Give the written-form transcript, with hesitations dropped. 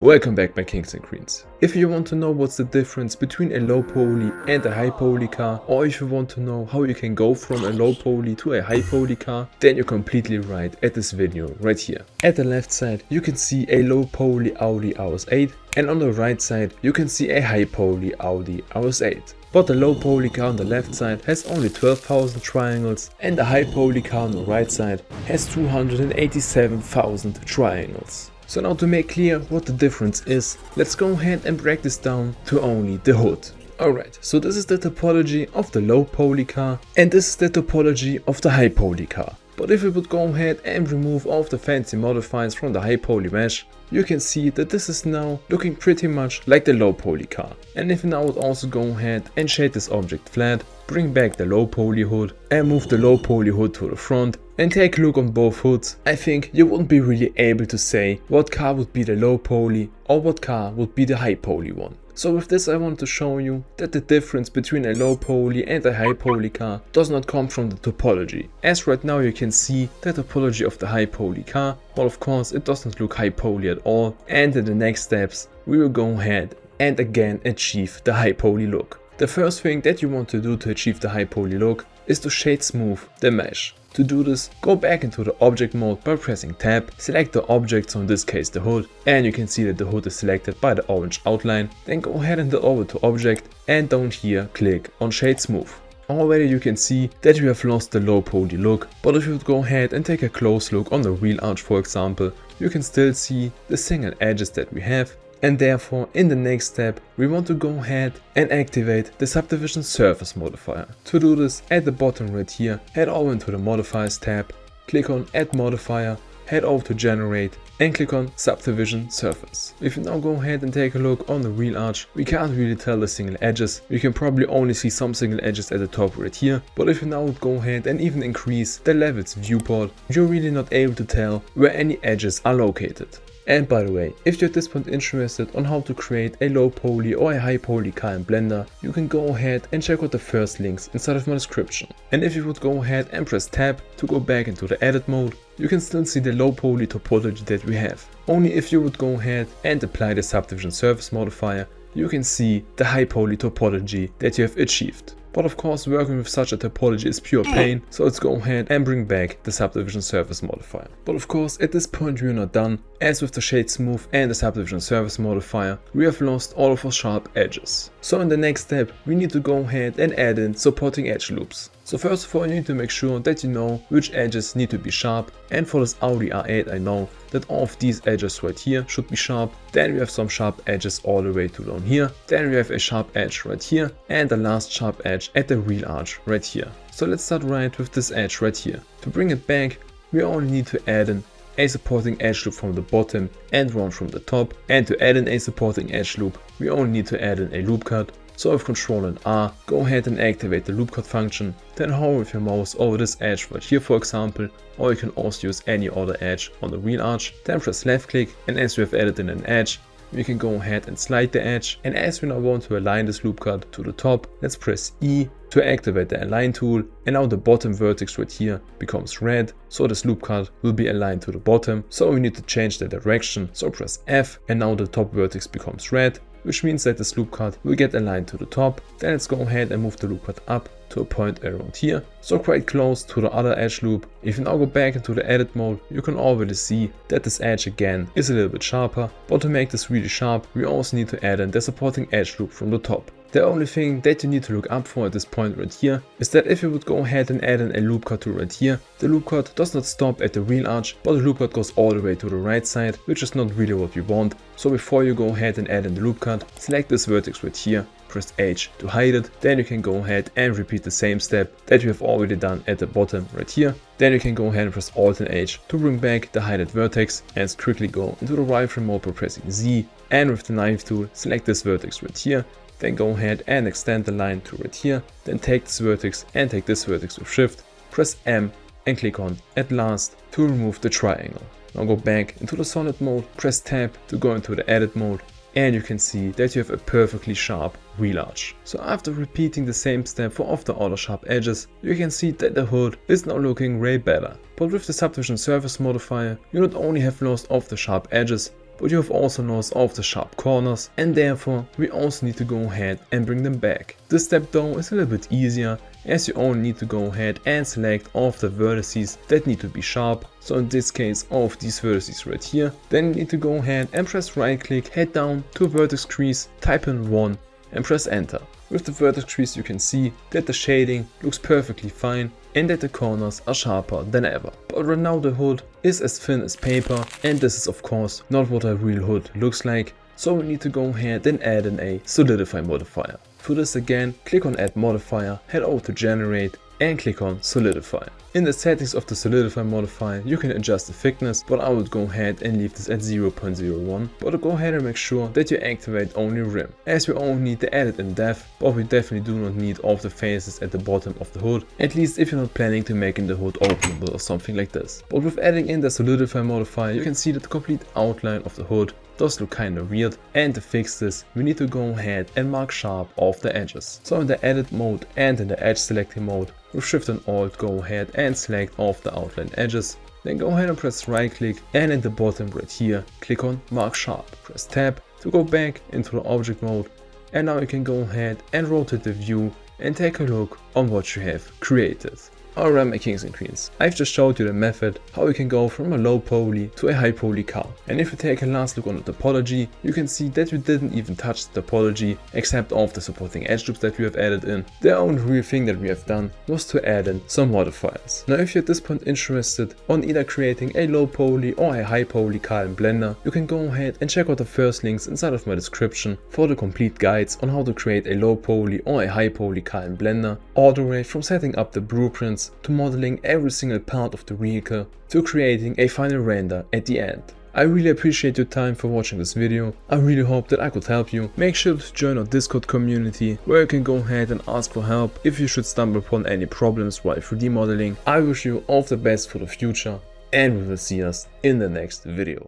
Welcome back my kings and queens. If you want to know what's the difference between a low poly and a high poly car, or if you want to know how you can go from a low poly to a high poly car, then you're completely right at this video right here. At the left side you can see a low poly Audi RS8, and on the right side you can see a high poly Audi RS8. But the low poly car on the left side has only 12,000 triangles and the high poly car on the right side has 287,000 triangles. So now to make clear what the difference is, let's go ahead and break this down to only the hood. Alright, so this is the topology of the low poly car and this is the topology of the high poly car. But if we would go ahead and remove all of the fancy modifiers from the high poly mesh, you can see that this is now looking pretty much like the low poly car. And if we now would also go ahead and shade this object flat, bring back the low poly hood and move the low poly hood to the front and take a look on both hoods, I think you wouldn't be really able to say what car would be the low poly or what car would be the high poly one. So with this I want to show you that the difference between a low poly and a high poly car does not come from the topology. As right now you can see the topology of the high poly car, but of course it doesn't look high poly at all, and in the next steps we will go ahead and again achieve the high poly look. The first thing that you want to do to achieve the high poly look is to shade smooth the mesh. To do this, go back into the object mode by pressing tab, select the object, so in this case the hood, and you can see that the hood is selected by the orange outline. Then go ahead and go over to object and down here click on shade smooth. Already you can see that we have lost the low poly look, but if you would go ahead and take a close look on the wheel arch for example, you can still see the single edges that we have. And therefore in the next step we want to go ahead and activate the subdivision surface modifier. To do this, at the bottom right here, head over into the modifiers tab, click on add modifier, head over to generate and click on subdivision surface. If you now go ahead and take a look on the wheel arch, we can't really tell the single edges. You can probably only see some single edges at the top right here, but if you now would go ahead and even increase the levels viewport, you're really not able to tell where any edges are located. And by the way, if you're at this point interested on how to create a low poly or a high poly car in Blender, you can go ahead and check out the first links inside of my description. And if you would go ahead and press tab to go back into the edit mode, you can still see the low poly topology that we have. Only if you would go ahead and apply the subdivision surface modifier, you can see the high poly topology that you have achieved. But of course working with such a topology is pure pain, so let's go ahead and bring back the subdivision surface modifier. But of course at this point we are not done, as with the shade smooth and the subdivision surface modifier we have lost all of our sharp edges. So in the next step we need to go ahead and add in supporting edge loops. So first of all you need to make sure that you know which edges need to be sharp, and for this Audi R8 I know that all of these edges right here should be sharp. Then we have some sharp edges all the way to down here. Then we have a sharp edge right here and the last sharp edge at the wheel arch right here. So let's start right with this edge right here. To bring it back we only need to add in a supporting edge loop from the bottom and one from the top, and to add in a supporting edge loop we only need to add in a loop cut. So with Ctrl and R, go ahead and activate the loop cut function, then hover with your mouse over this edge right here for example, or you can also use any other edge on the wheel arch. Then press left click, and as we have added in an edge, we can go ahead and slide the edge. And as we now want to align this loop cut to the top, let's press E to activate the align tool, and now the bottom vertex right here becomes red, so this loop cut will be aligned to the bottom. So we need to change the direction, so press F, and now the top vertex becomes red, which means that this loop cut will get aligned to the top. Then let's go ahead and move the loop cut up to a point around here, so quite close to the other edge loop. If you now go back into the edit mode, you can already see that this edge again is a little bit sharper, but to make this really sharp we also need to add in the supporting edge loop from the top. The only thing that you need to look up for at this point right here is that if you would go ahead and add in a loop cut to right here, the loop cut does not stop at the wheel arch, but the loop cut goes all the way to the right side, which is not really what we want. So before you go ahead and add in the loop cut, select this vertex right here, press H to hide it. Then you can go ahead and repeat the same step that you have already done at the bottom right here. Then you can go ahead and press Alt and H to bring back the hided vertex, and quickly go into the rifle mode by pressing Z, and with the knife tool select this vertex right here. Then go ahead and extend the line to right here, then take this vertex and take this vertex with shift, press M and click on at last to remove the triangle. Now go back into the solid mode, press tab to go into the edit mode, and you can see that you have a perfectly sharp wheel arch. So after repeating the same step for all of the other sharp edges, you can see that the hood is now looking way better. But with the subdivision surface modifier, you not only have lost all of the sharp edges, but you have also lost all of the sharp corners, and therefore we also need to go ahead and bring them back. This step though is a little bit easier, as you only need to go ahead and select all of the vertices that need to be sharp. So in this case, all of these vertices right here. Then you need to go ahead and press right click, head down to a vertex crease, type in 1 and press enter. With the vertex crease you can see that the shading looks perfectly fine and that the corners are sharper than ever. But right now the hood is as thin as paper, and this is of course not what a real hood looks like. So we need to go ahead and add in a solidify modifier. For this again, click on add modifier, head over to generate and click on solidify. In the settings of the solidify modifier you can adjust the thickness, but I would go ahead and leave this at 0.01. But go ahead and make sure that you activate only rim, as we only need the added in depth, but we definitely do not need all of the faces at the bottom of the hood, at least if you're not planning to making the hood openable or something like this. But with adding in the solidify modifier you can see that the complete outline of the hood does look kinda weird, and to fix this we need to go ahead and mark sharp off the edges. So in the edit mode and in the edge selecting mode, with shift and alt go ahead and select off the outline edges. Then go ahead and press right click, and in the bottom right here click on mark sharp. Press tab to go back into the object mode, and now you can go ahead and rotate the view and take a look on what you have created. Alright my kings and queens, I've just showed you the method how you can go from a low poly to a high poly car. And if you take a last look on the topology, you can see that we didn't even touch the topology except all of the supporting edge loops that we have added in. The only real thing that we have done was to add in some modifiers. Now if you're at this point interested on either creating a low poly or a high poly car in Blender, you can go ahead and check out the first links inside of my description for the complete guides on how to create a low poly or a high poly car in Blender, all the way from setting up the blueprints to modeling every single part of the vehicle to creating a final render at the end. I really appreciate your time for watching this video. I really hope that I could help you. Make sure to join our Discord community where you can go ahead and ask for help if you should stumble upon any problems while 3D modeling. I wish you all the best for the future, and we will see us in the next video.